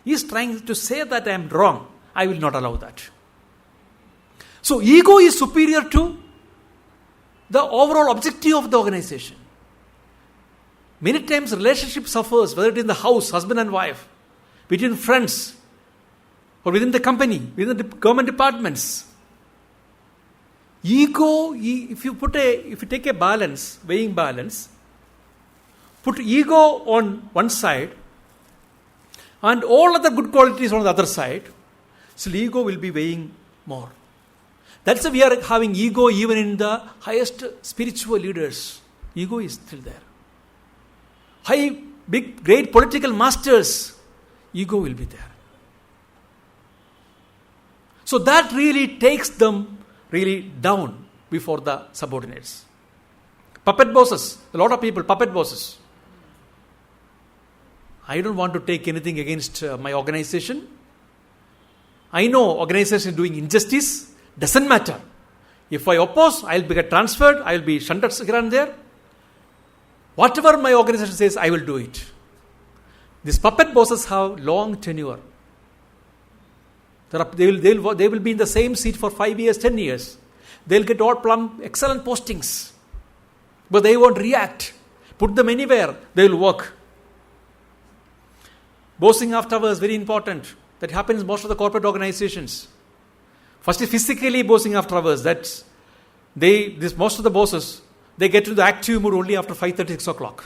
He is trying to say that I am wrong. I will not allow that. So ego is superior to the overall objective of the organization. Many times relationship suffers, whether it is in the house, husband and wife, between friends, or within the company, within the government departments. Ego, if you take a balance, weighing balance, put ego on one side and all other good qualities on the other side, so ego will be weighing more. That's why we are having ego even in the highest spiritual leaders. Ego is still there. High, big, great political masters, ego will be there. So that really takes them really down before the subordinates. Puppet bosses, a lot of people, puppet bosses. I don't want to take anything against my organization. I know organization is doing injustice. Doesn't matter. If I oppose, I'll get transferred, I'll be shunted here and there. Whatever my organization says, I will do it. These puppet bosses have long tenure. They will be in the same seat for 5 years, 10 years. They'll get all plumb excellent postings. But they won't react. Put them anywhere, they will work. Bossing after hours, very important. That happens in most of the corporate organizations. First is physically bossing after hours. Most of the bosses, they get to the active mood only after 5:30, 6 o'clock.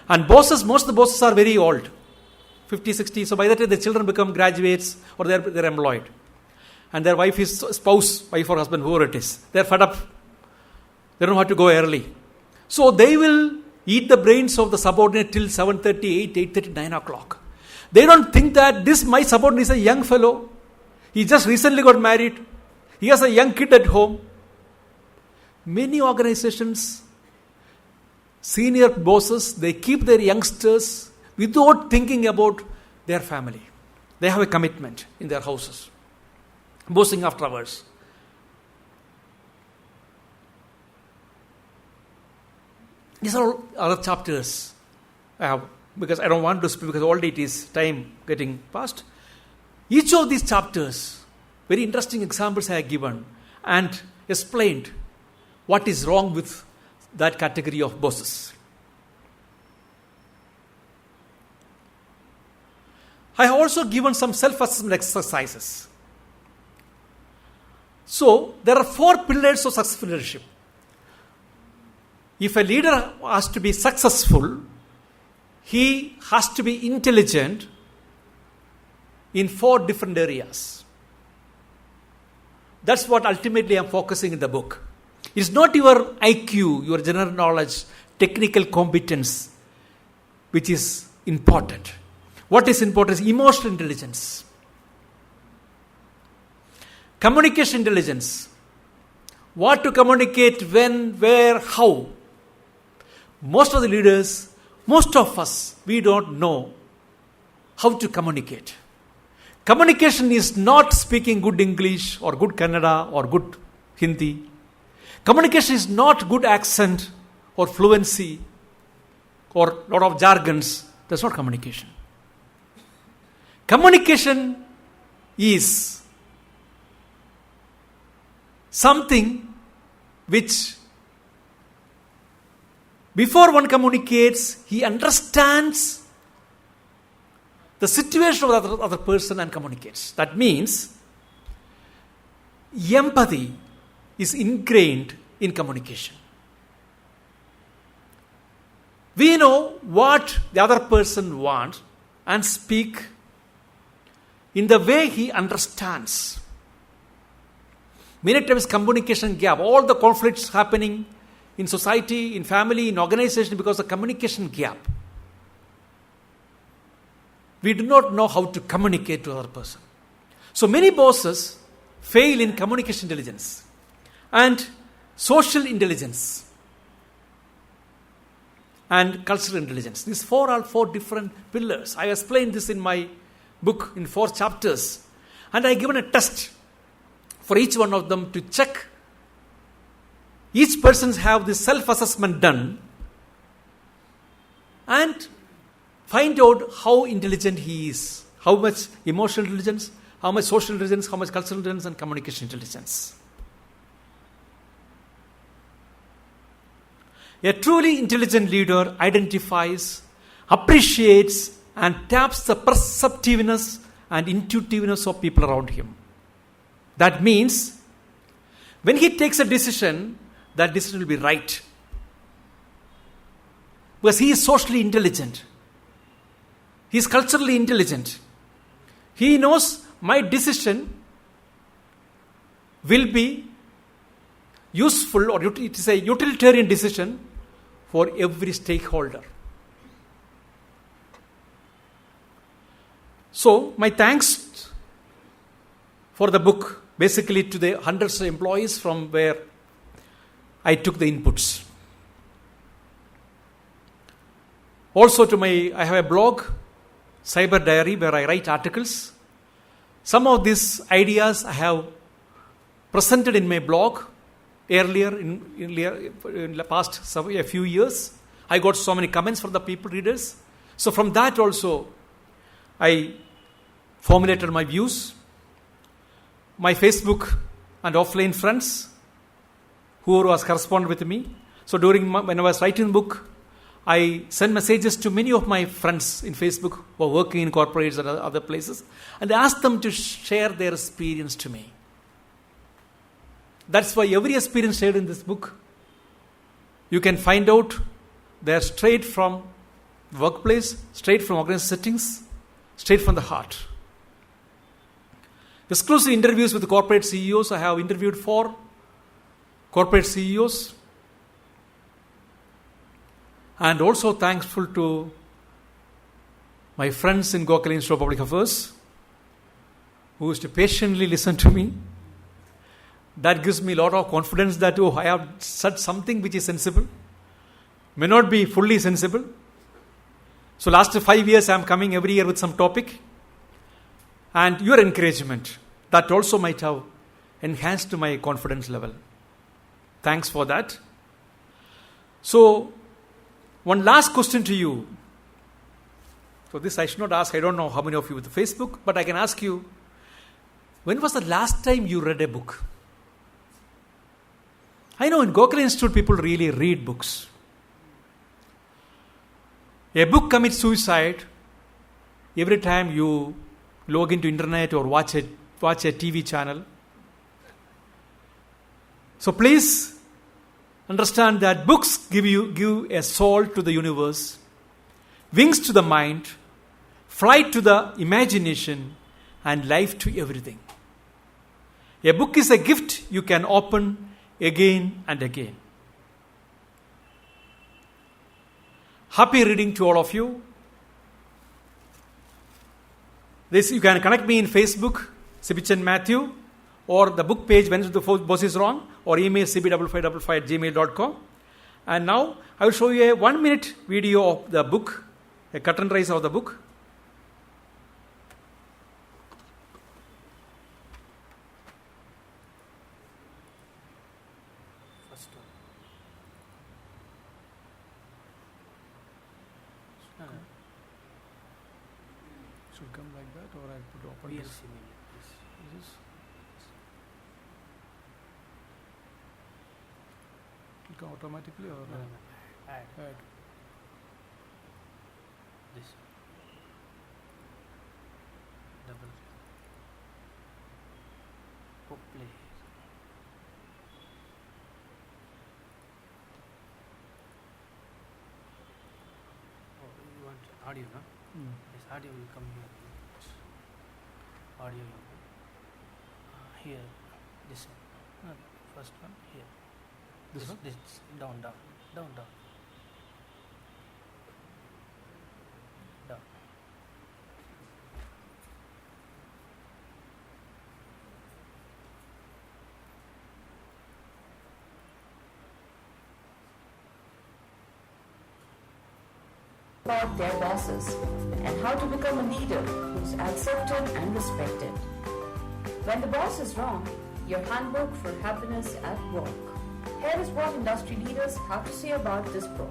And most of the bosses are very old. 50, 60. So by that time, the children become graduates or they're employed. And their wife is spouse, wife or husband, whoever it is. They're fed up. They don't have to go early. So they will eat the brains of the subordinate till 7:30, 8, 8:30, 9 o'clock. They don't think that my subordinate is a young fellow. He just recently got married. He has a young kid at home. Many organizations, senior bosses, they keep their youngsters without thinking about their family. They have a commitment in their houses. Bossing after hours. These are all other chapters I have, because I don't want to speak, because already it is time getting past. Each of these chapters, very interesting examples I have given and explained what is wrong with that category of bosses. I have also given some self-assessment exercises. So, there are 4 pillars of successful leadership. If a leader has to be successful, he has to be intelligent in 4 different areas. That's what ultimately I'm focusing in the book. It's not your IQ, your general knowledge, technical competence, which is important. What is important is emotional intelligence. Communication intelligence. What to communicate, when, where, how. Most of the leaders, most of us, we don't know how to communicate. Communication is not speaking good English or good Kannada or good Hindi. Communication is not good accent or fluency or a lot of jargons. That's not communication. Communication is something which, before one communicates, he understands the situation of the other person and communicates. That means empathy is ingrained in communication. We know what the other person wants and speak in the way he understands. Many times communication gap, all the conflicts happening in society, in family, in organization because of communication gap. We do not know how to communicate to other person. So many bosses fail in communication intelligence and social intelligence and cultural intelligence. These four are four different pillars. I explained this in my book in 4 chapters. And I given a test for each one of them to check. Each person have this self-assessment done and find out how intelligent he is. How much emotional intelligence, how much social intelligence, how much cultural intelligence and communication intelligence. A truly intelligent leader identifies, appreciates, and taps the perceptiveness and intuitiveness of people around him. That means, when he takes a decision, that decision will be right. Because he is socially intelligent. He is culturally intelligent. He knows my decision will be useful, or it is a utilitarian decision for every stakeholder. So, my thanks for the book, basically to the hundreds of employees from where I took the inputs. Also I have a blog, Cyber Diary, where I write articles. Some of these ideas I have presented in my blog earlier in the past a few years. I got so many comments from the people, readers. So from that also, I formulated my views. My Facebook and offline friends who was corresponded with me. So when I was writing the book, I sent messages to many of my friends in Facebook who are working in corporates and other places, and I asked them to share their experience to me. That's why every experience shared in this book, you can find out they're straight from workplace, straight from organized settings, straight from the heart. Exclusive interviews with corporate CEOs. I have interviewed 4 corporate CEOs. And also thankful to my friends in Gokhale Institute of Public Affairs who used to patiently listen to me. That gives me a lot of confidence that, I have said something which is sensible. May not be fully sensible. So last 5 years I am coming every year with some topic. And your encouragement, that also might have enhanced my confidence level. Thanks for that. So, one last question to you. So this I should not ask, I don't know how many of you with Facebook, but I can ask you, when was the last time you read a book? I know in Gokhale Institute people really read books. A book commits suicide every time you log into internet or watch a TV channel. So please understand that books give a soul to the universe, wings to the mind, flight to the imagination, and life to everything. A book is a gift you can open again and again. Happy reading to all of you. This you can connect me in Facebook, Sibichen Matthew, or the book page when the boss is wrong, or email cb5555@gmail.com. And now I will show you a 1-minute video of the book, a cut and rise of the book. Should come like that, or I put open this. This. It come automatically or
Add. This. Double. Play. audio, no? This audio will come here. Audio. Here. This one. First one. Here.
This one?
This. Down. Down.
About their bosses and how to become a leader who's accepted and respected. When the boss is wrong, your handbook for happiness at work. Here is what industry leaders have to say about this book.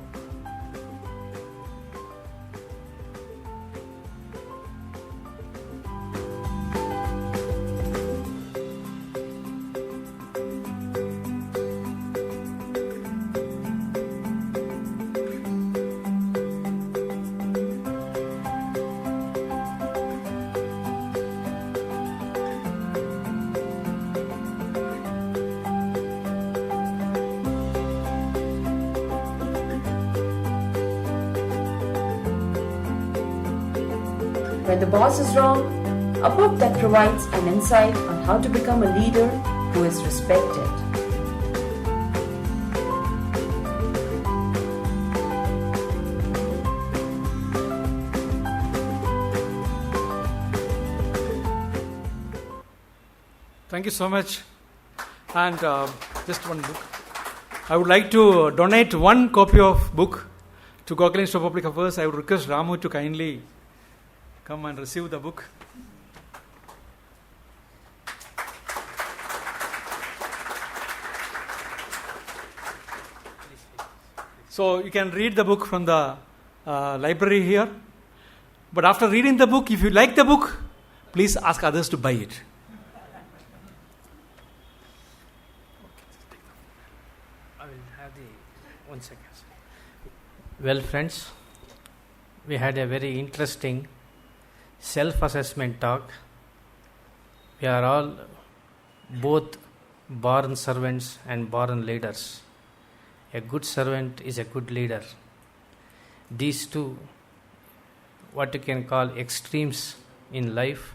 When the Boss is Wrong, a book that provides an insight on how to become a leader who is respected.
Thank you so much. And just one book. I would like to donate one copy of book to Gokhale Institute of Public Affairs. I would request Ramu to kindly come and receive the book. So you can read the book from the library here. But after reading the book, if you like the book, please ask others to buy it.
I will have the 1 second. Well, friends, we had a very interesting self-assessment talk. We are all both born servants and born leaders. A good servant is a good leader. These two, what you can call extremes in life,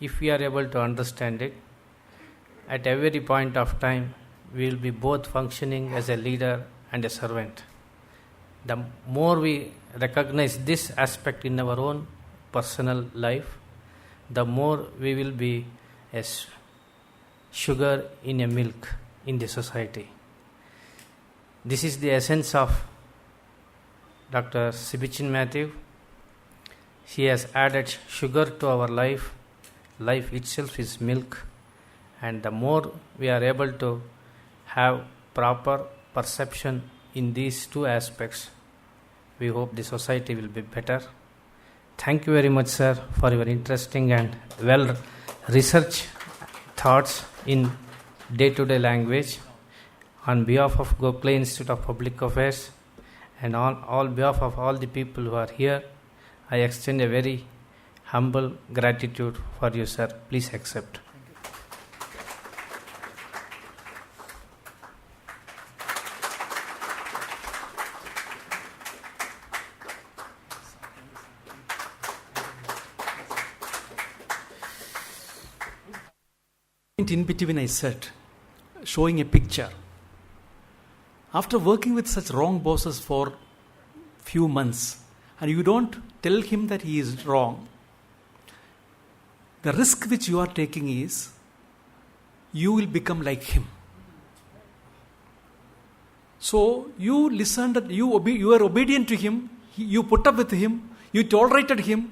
if we are able to understand it, at every point of time, we will be both functioning as a leader and a servant. The more we recognize this aspect in our own personal life, the more we will be as sugar in a milk in the society. This is the essence of Dr. Sibichen Matthew. He has added sugar to our life. Life itself is milk, and the more we are able to have proper perception in these two aspects, we hope the society will be better. Thank you very much, sir, for your interesting and well-researched thoughts in day-to-day language. On behalf of Gokhale Institute of Public Affairs and on all behalf of all the people who are here, I extend a very humble gratitude for you, sir. Please accept.
In between, I said, showing a picture. After working with such wrong bosses for few months, and you don't tell him that he is wrong, the risk which you are taking is you will become like him. So you listened, you were obedient to him, you put up with him, you tolerated him.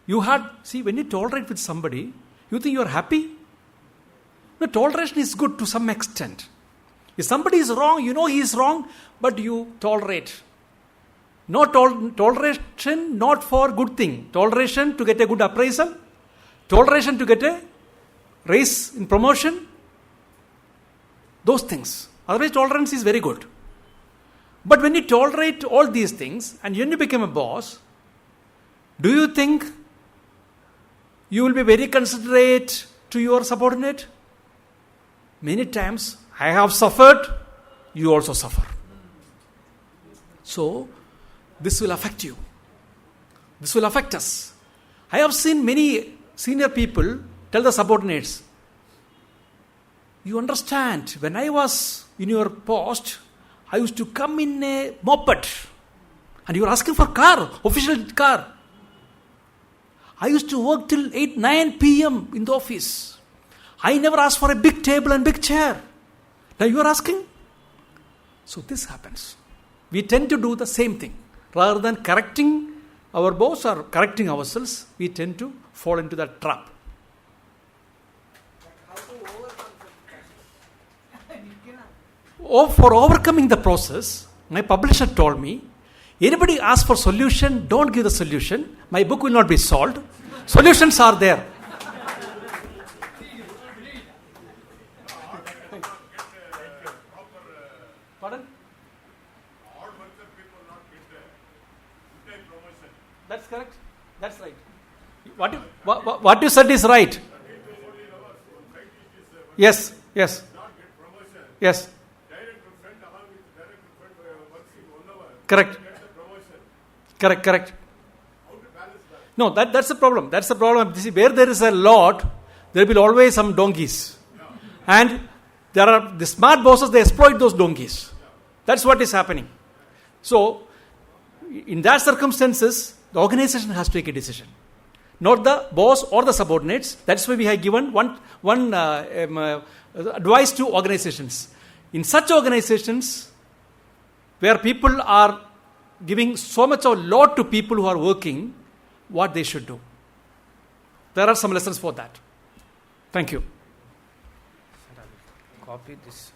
When you tolerate with somebody, you think you are happy? No, toleration is good to some extent. If somebody is wrong, you know he is wrong, but you tolerate. No toleration, not for good thing. Toleration to get a good appraisal. Toleration to get a raise in promotion. Those things. Otherwise, tolerance is very good. But when you tolerate all these things, and when you become a boss, do you think you will be very considerate to your subordinate? Many times, I have suffered, you also suffer. So, this will affect you. This will affect us. I have seen many senior people tell the subordinates, you understand, when I was in your post, I used to come in a moped. And you were asking for car, official car. I used to work till 8, 9 p.m. in the office. I never asked for a big table and big chair. Now you are asking? So this happens. We tend to do the same thing. Rather than correcting our boss or correcting ourselves, we tend to fall into that trap. For overcoming the process, my publisher told me, anybody asks for solution, don't give the solution. My book will not be solved. Solutions are there. Pardon? That's correct. That's right. What you said is right. Yes. Yes. Yes. Correct. Correct. No, that's the problem. That's the problem. See, where there is a lot, there will always some donkeys. And there are the smart bosses, they exploit those donkeys. That's what is happening. So, in that circumstances, the organization has to take a decision. Not the boss or the subordinates. That's why we have given one advice to organizations. In such organizations, where people are giving so much of a lot to people who are working, what they should do. There are some lessons for that. Thank you.
Copy this.